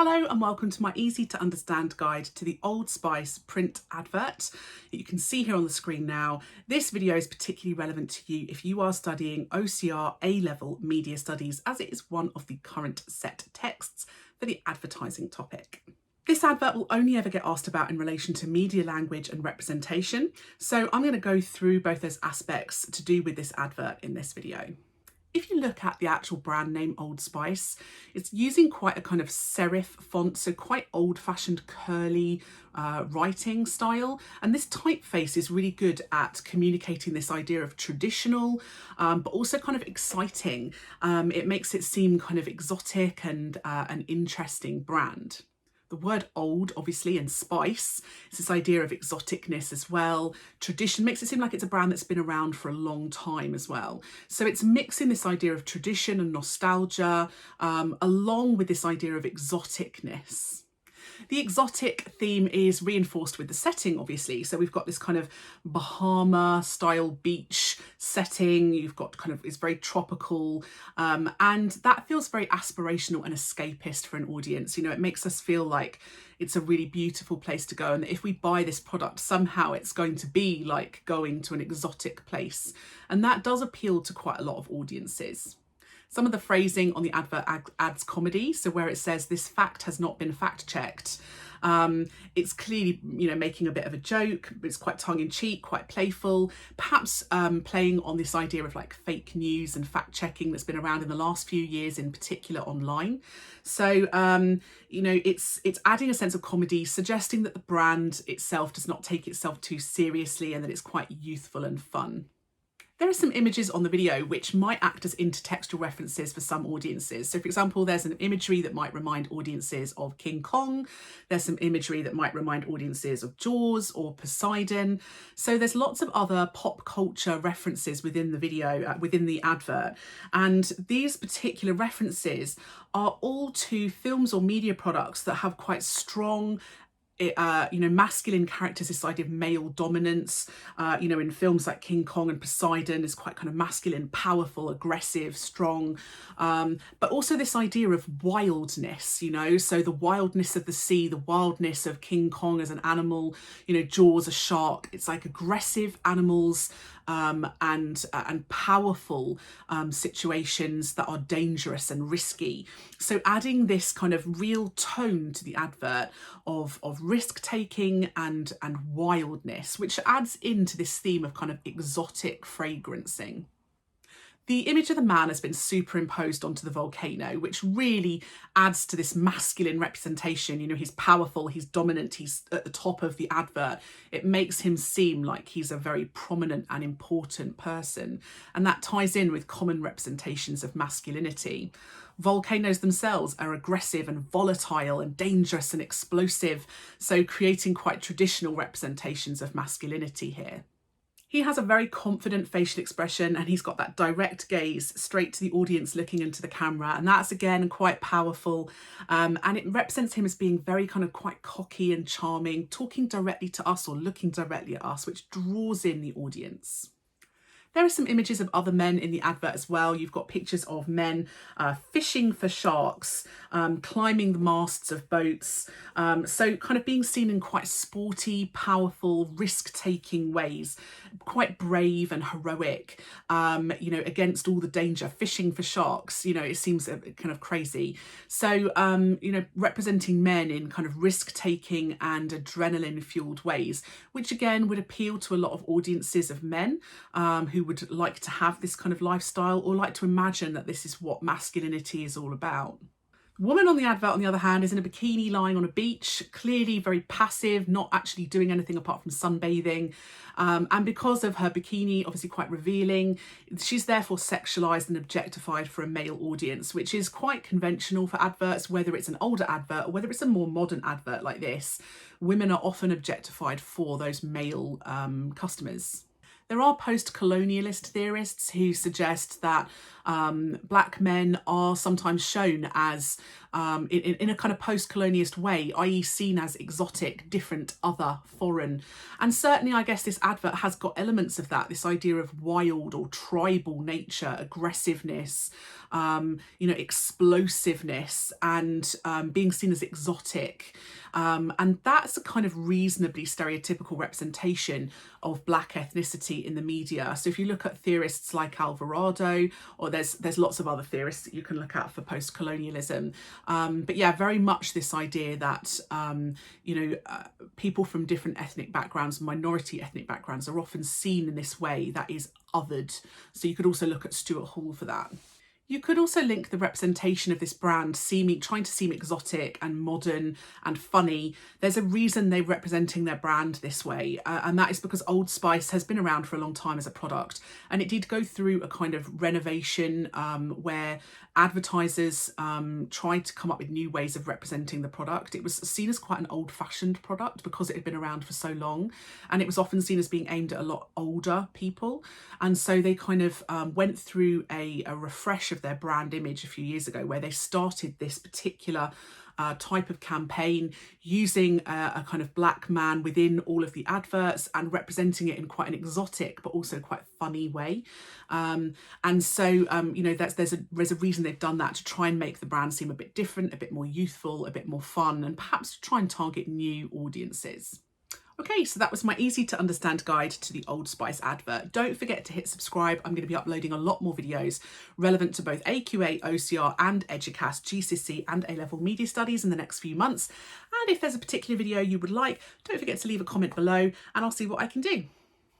Hello and welcome to my easy to understand guide to the Old Spice print advert that you can see here on the screen now. This video is particularly relevant to you if you are studying OCR A-Level Media Studies, as it is one of the current set texts for the advertising topic. This advert will only ever get asked about in relation to media language and representation, so I'm going to go through both those aspects to do with this advert in this video. If you look at the actual brand name Old Spice, it's using quite a kind of serif font, so quite old-fashioned curly writing style. And this typeface is really good at communicating this idea of traditional, but also kind of exciting. It makes it seem kind of exotic and an interesting brand. The word old, obviously, and spice, it's this idea of exoticness as well. Tradition makes it seem like it's a brand that's been around for a long time as well. So it's mixing this idea of tradition and nostalgia along with this idea of exoticness. The exotic theme is reinforced with the setting, obviously. So we've got this kind of Bahama style beach setting. You've got kind of, it's very tropical. And that feels very aspirational and escapist for an audience. You know, it makes us feel like it's a really beautiful place to go. And if we buy this product, somehow it's going to be like going to an exotic place. And that does appeal to quite a lot of audiences. Some of the phrasing on the advert adds comedy. So where it says this fact has not been fact checked, it's clearly, you know, making a bit of a joke. It's quite tongue-in-cheek, quite playful, perhaps playing on this idea of like fake news and fact checking that's been around in the last few years, in particular online. So, you know, it's adding a sense of comedy, suggesting that the brand itself does not take itself too seriously and that it's quite youthful and fun. There are some images on the video which might act as intertextual references for some audiences. So for example, there's an imagery that might remind audiences of King Kong. There's some imagery that might remind audiences of Jaws or Poseidon. So there's lots of other pop culture references within the video, within the advert. And these particular references are all to films or media products that have quite strong you know, masculine characters, this idea of male dominance, you know, in films like King Kong and Poseidon is quite kind of masculine, powerful, aggressive, strong, but also this idea of wildness, you know, so the wildness of the sea, the wildness of King Kong as an animal, you know, Jaws, a shark. It's like aggressive animals and powerful situations that are dangerous and risky. So adding this kind of real tone to the advert of risk-taking and wildness, which adds into this theme of kind of exotic fragrancing. The image of the man has been superimposed onto the volcano, which really adds to this masculine representation. You know, he's powerful, he's dominant, he's at the top of the advert. It makes him seem like he's a very prominent and important person. And that ties in with common representations of masculinity. Volcanoes themselves are aggressive and volatile and dangerous and explosive, so creating quite traditional representations of masculinity here. He has a very confident facial expression and he's got that direct gaze straight to the audience looking into the camera, and that's again quite powerful, and it represents him as being very kind of quite cocky and charming, talking directly to us or looking directly at us, which draws in the audience. There are some images of other men in the advert as well. You've got pictures of men fishing for sharks, climbing the masts of boats. So kind of being seen in quite sporty, powerful, risk-taking ways, quite brave and heroic, you know, against all the danger. Fishing for sharks, you know, it seems kind of crazy. So, you know, representing men in kind of risk-taking and adrenaline-fueled ways, which again would appeal to a lot of audiences of men who would like to have this kind of lifestyle or like to imagine that this is what masculinity is all about. The woman on the advert, on the other hand, is in a bikini lying on a beach, clearly very passive, not actually doing anything apart from sunbathing. And because of her bikini, obviously quite revealing, she's therefore sexualized and objectified for a male audience, which is quite conventional for adverts, whether it's an older advert or whether it's a more modern advert like this. Women are often objectified for those male customers. There are post-colonialist theorists who suggest that black men are sometimes shown as in a kind of post-colonialist way, i.e. seen as exotic, different, other, foreign. And certainly I guess this advert has got elements of that, this idea of wild or tribal nature, aggressiveness, explosiveness, and being seen as exotic. And that's a kind of reasonably stereotypical representation of Black ethnicity in the media. So if you look at theorists like Alvarado, or there's lots of other theorists that you can look at for post-colonialism, but yeah, very much this idea that people from different ethnic backgrounds, minority ethnic backgrounds, are often seen in this way that is othered. So you could also look at Stuart Hall for that. You could also link the representation of this brand trying to seem exotic and modern and funny. There's a reason they're representing their brand this way, and that is because Old Spice has been around for a long time as a product, and it did go through a kind of renovation where advertisers tried to come up with new ways of representing the product. It was seen as quite an old-fashioned product because it had been around for so long, and it was often seen as being aimed at a lot older people, and so they kind of went through a refresh of their brand image a few years ago, where they started this particular type of campaign using a kind of Black man within all of the adverts and representing it in quite an exotic but also quite funny way. And so there's a reason they've done that, to try and make the brand seem a bit different, a bit more youthful, a bit more fun, and perhaps to try and target new audiences. Okay, so that was my easy to understand guide to the Old Spice advert. Don't forget to hit subscribe. I'm going to be uploading a lot more videos relevant to both AQA, OCR and EDUCAS, GCSE and A-Level Media Studies in the next few months. And if there's a particular video you would like, don't forget to leave a comment below and I'll see what I can do.